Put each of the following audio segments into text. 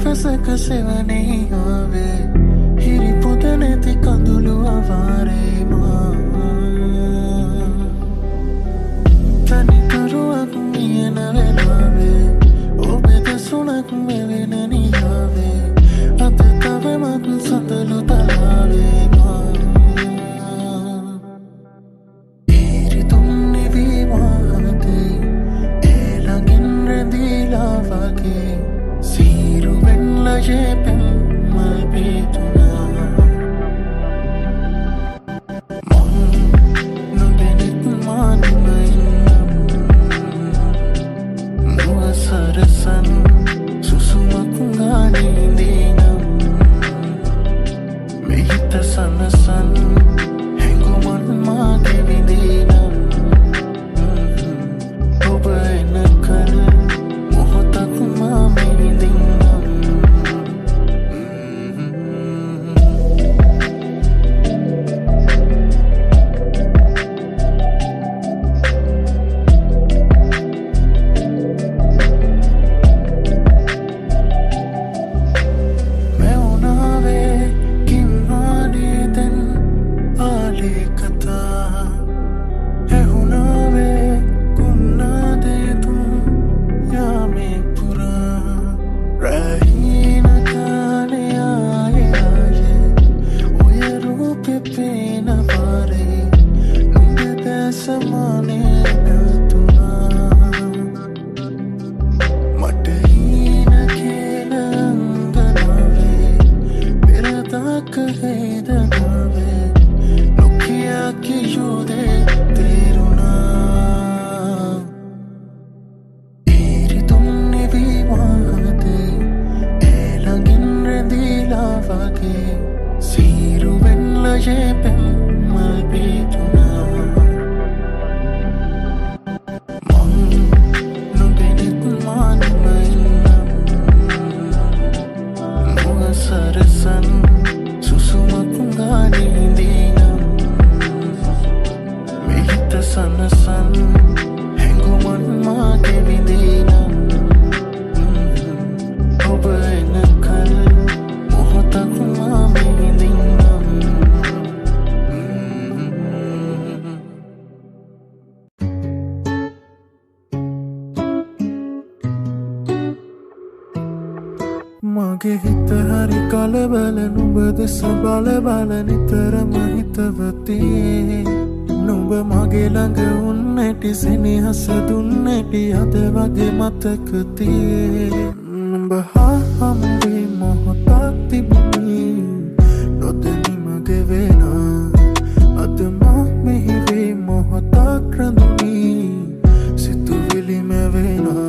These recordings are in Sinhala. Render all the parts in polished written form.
දවසක සෙවනේ ආවේ හිරි පොත නැති කඳුළු අවාරේ මා තනිකරුවක් මියන වෙලාවේ ඔබේ දසුනක් මෙවෙන නියාවේ අත තවමත් සඳලු තලාවේ මා හිරි තුන්නේ විවාහතේ ඒ ළඟින් රැඳීලා වගේ සීරු වෙන්ලා ජෙපෙන් මල් පිතුනා Sarasan susumak ngani dinam mehita sanasan henguman mage vidinam oba enakal mohatak ma medinam මගේ හිත හරි කලබල නුඹ දෙස බල බල නිතරම හිතවතී නුඹ මගේ ළඟ උන්නැටි සෙනෙහස දුන්නැටි අද වගේ මතකතියේ නුඹ හා හමුවේ මොහොතක් තිබුණේ නොදැනි මගේ වෙනා අද මා මෙහිවේ මොහොතක් රැඳුනී සිතුවිලි මැවෙනා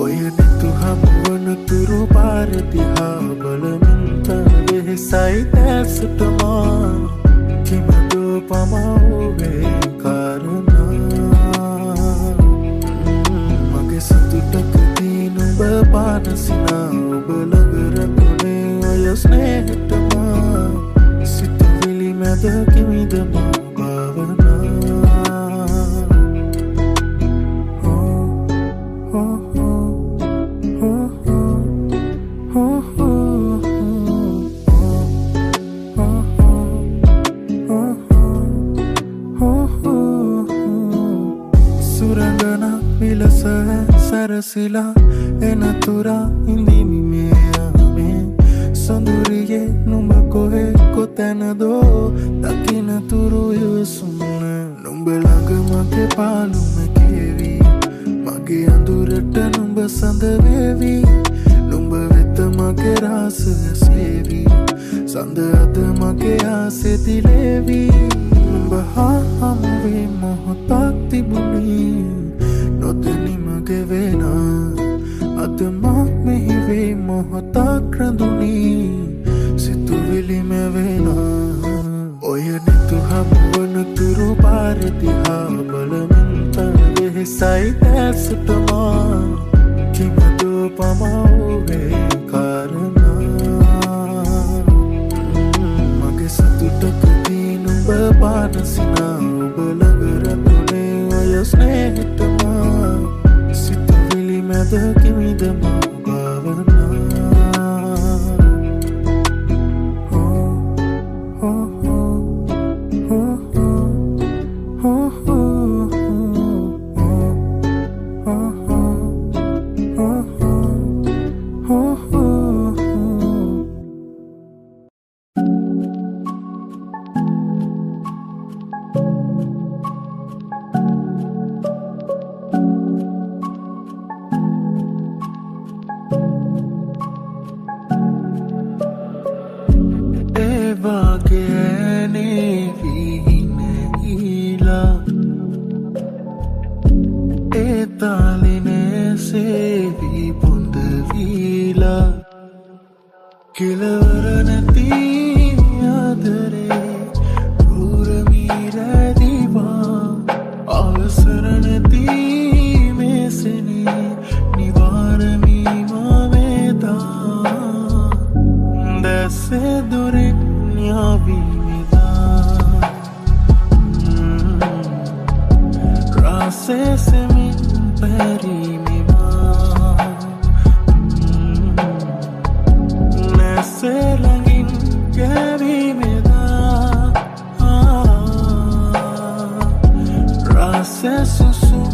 ඔය නැතු හමුවන තුරු පාරදිහා බලමින් තවෙහෙසයි දැසටමා කිමදෝ පමවුවේ කාරණා මගේ සතුටකදී නුඹ පානසිනා ඔබ ළඟ රැඳුනේ ඔය ස්නේහටමා සිතුවිලි මැද කිමිදමා භාවනා සරසිලා එනතුරා ඉඳිමි මෙයාමේ සොඳුරියේ නුඹ කොහෙ කොතැනදෝ දකිනතුරු ඉවසුන්න නුඹ ළඟ මගේ පාළුම කියවි මගේ අඳුරට නුඹ සඳ වේවි නුඹ වෙත මගේ රාසය සේවි සඳ අද මගේ ආසෙ දිලේවි නුඹ හා හමුවේ මොහොතක් තිබුණේ නොදැනි මගේ වෙනා අද මා මෙහිවේ මොහොතක් රැඳුනී සිතුවිලි මැවෙනා ඔය නැතු හමුවන තුරු පාරදිහා බලමින් තවෙහෙසයි දැසටමා කිමදෝ පමවුවේ කාරණා මගේ සතුටකදී නුඹ පානසිනා ඔබ ළඟ රැඳුනේ ඔය ස්නේහටමා සිතුවිලි මැද කිමිදමා භාවනා සේවී පොඳ වීලා කෙලවර නැති ආදරේ රූරමීරදිවා අවසර නැති මේසනේ නිවාරමී මවේදා දැසේ දුරින් යාවීමෙදා රාසේ සෙමින් පැරීමෙවා නැසේ ළඟින් ගැවීමෙදා රාසේ සුසුම්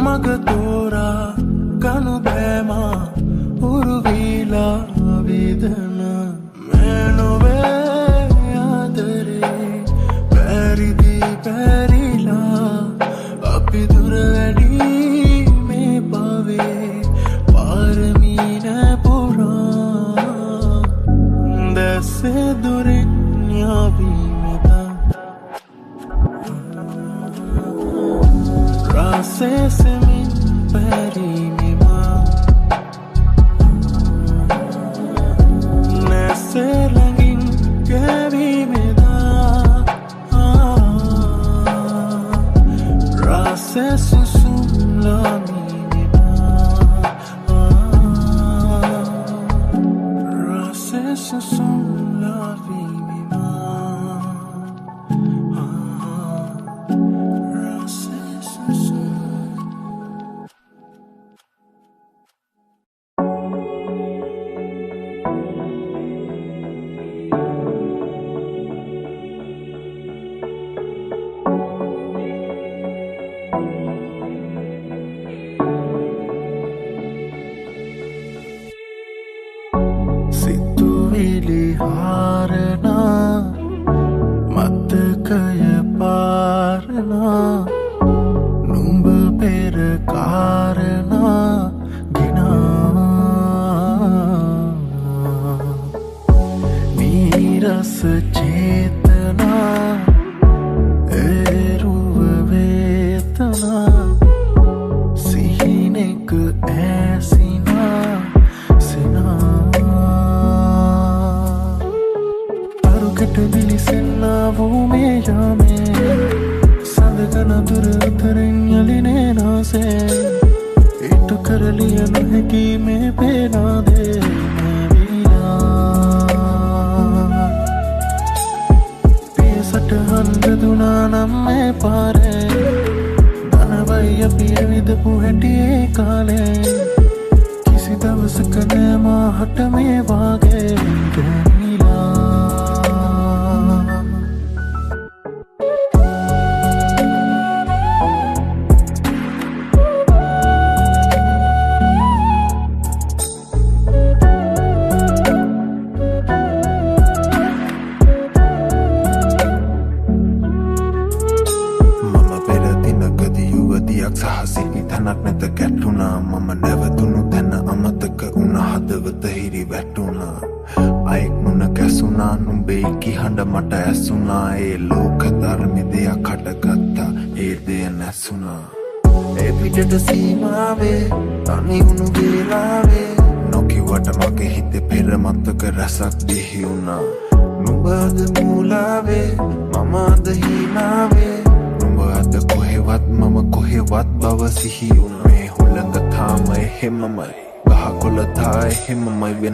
මගතෝරා කනු බෑමා උරුවීලා වේදන මෑනොවේ ආදරේ පැරිදී පැරිලා අපි දුර වැඩී මේ බවේ පාරමී නැපුරා දැසේ දුරින් යාවීමෙදා රාසේ සෙමින් පැරීමෙවා නැසේ ළඟින් ගැවීමෙදා රාසේ සුසුම් ලාවීමෙවා රාසේ සුසුම්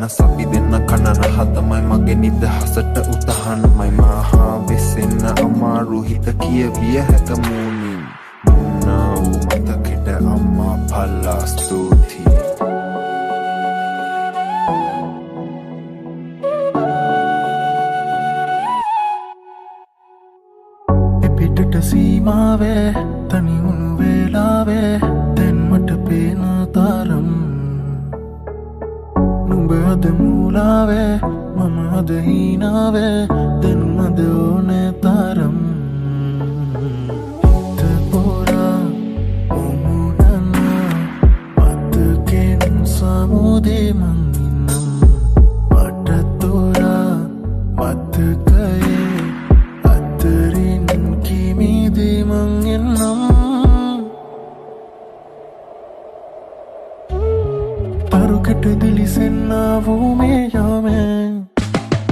Sabi din na kanarahatamay maginida hasata utahanamay mahabisin na amaru hitakia via hekamunin muna umatakida amma palastuti epitata seemawe tani unu velawe tenmata pena taram නුඹ අද මූලා ආවේ මම අද හීනාවේ දැන් අද ඕනේ තරම් හිත පොරා මුමුණන මතකෙන් සමුදේ මං ඉන්නම් මට තොරා මතකයේ අතරින් කිමිදී මං එන්නම් තරුකට දිලිසෙන්නාවූ මේ යාමේ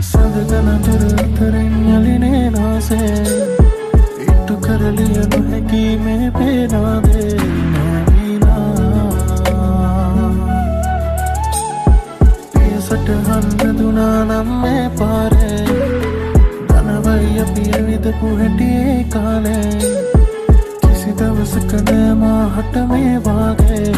සඳගන තුරතරෙන් යලිනේ නාසේ ඉට්ටු කරලිය නොහැකි මේ පේනාදේ නැවිලා පියසටහන් බැඳුනා නම් මේ පාරේ ධනවයි අපි ඇවිදපු හැටියේ කාලේ කිසි දවසක නෑ මාහට මේ වාගේ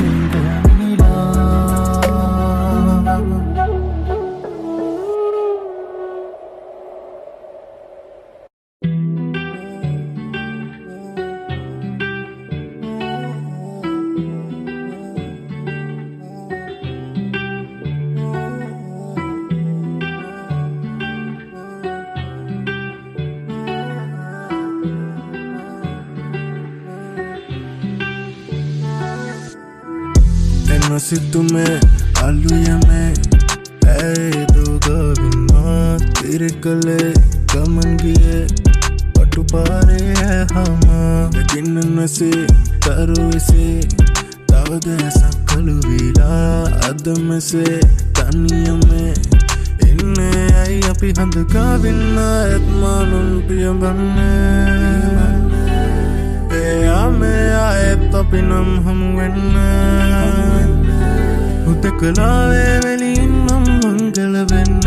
सितुमे आलूयमे ऐ दोगा बिना तेरे गले गमन गिए पटु पारे है हम लेकिन नसे करो इसे तावद ऐसा कलुवीला अदम से तानिया में इन्ने आई अपी हद का बिना एतमानुन पिया बनने ए आमे आए तपिनम हम वेन्ने උදකලාවේ වෙලින්නම් මංගල වෙන්න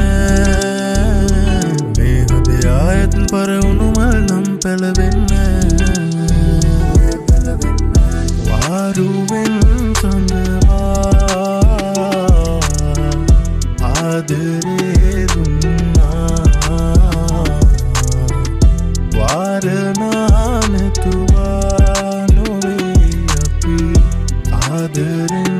මේ හදේ ආයත් පරවුණු මල් නම් පැලවෙන්න වාරුවෙන් සඳවා ආදරේ දුන්නා වාරනා නැතුවා නොවේ අපි ආදරෙන්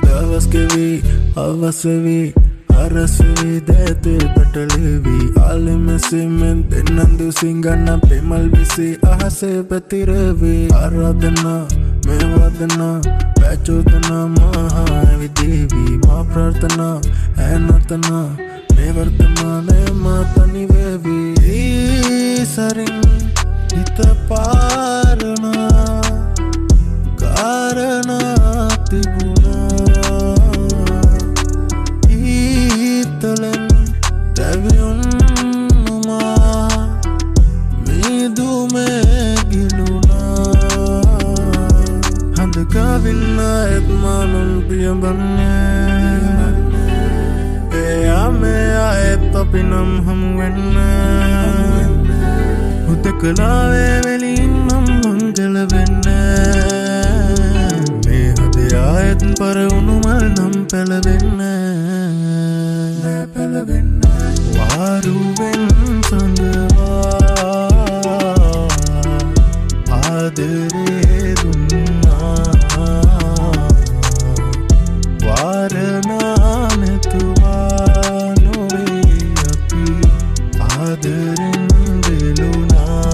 දවස්කෙවි අවසවි අරසවි දැතේ පටලෙවි ආලෙමසෙමෙන් දෙන්නන්දු සිංගන්න පෙමල් විසි අහසේ පැතිරවි ආරාධනා මේවාදනා පැචෝදනා මහා ඇවිදේවි මා ප්‍රාර්ථනා ඇනතනා මේ වර්තමානය මාතනිවේවි සරින් හිත පාරණා කාරණා තිබුණා ඊතලෙන් තැවියුන්නුමා මීදුමේ ගිලුණා හඳකාවින්න එත්මානුන් පියබන්නේ ඒ ආමේ ආයෙත් අපිනම් හමුවෙන්න උදකලාවේ වෙලින්නම් මංගල වෙන්න ආයත් පරවුණු මල් නම් පැලවෙන්න වාරුවෙන් සඳවා ආදරේ දුන්නා වාරනා නැතුවා නොවේ අපි ආදරෙන් දෙලුනා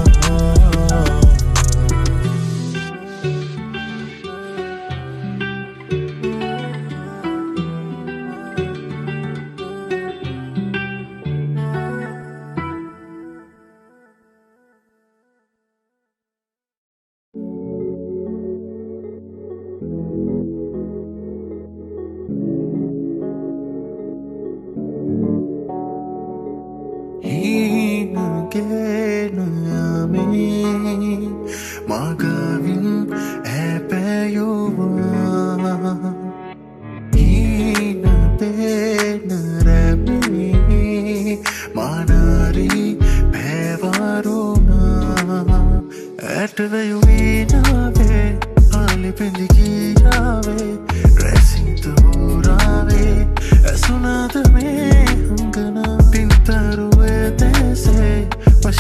Magavin epeyuwa Hina tena remi Manari pevaruna Etveyu inave Ali pendiki jave Dressing to rave Asunada me hangana pintaru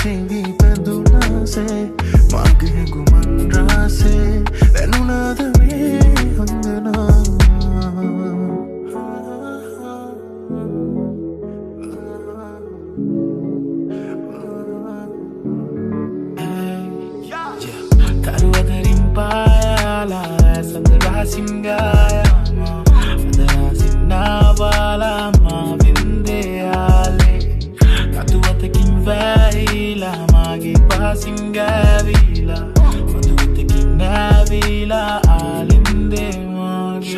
Pashingi penduna se Mage gumandra se Renuna the me hangana Singaya Adara sinnavala ma vindeyale Katuwatakin vaila magi pasingavila Maduwatakin navila alinde magi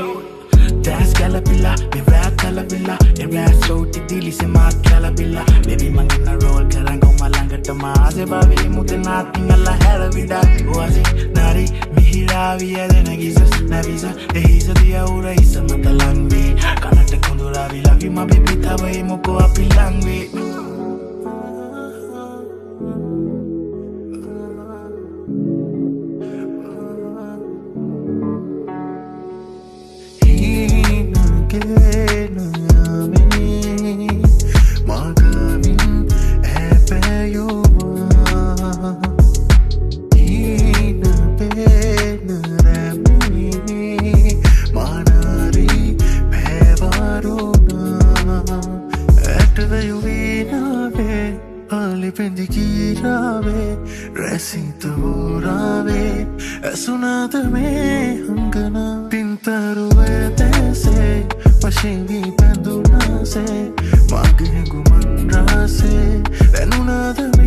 Das galapilla, me rap galapilla Me rap show tidili se ma galapilla Baby mangina roll karanga malanga tamase Babi mute natingala haravida Oasi nari mihiraviya denagisa Navisa ehisa dia ura isa matalangvi Kanata kundura vilavi ma baby tabai moko apilangvi Sunada me hangana pintaruwe dese Pashingi penduna se Mage gumandra se Renuna the me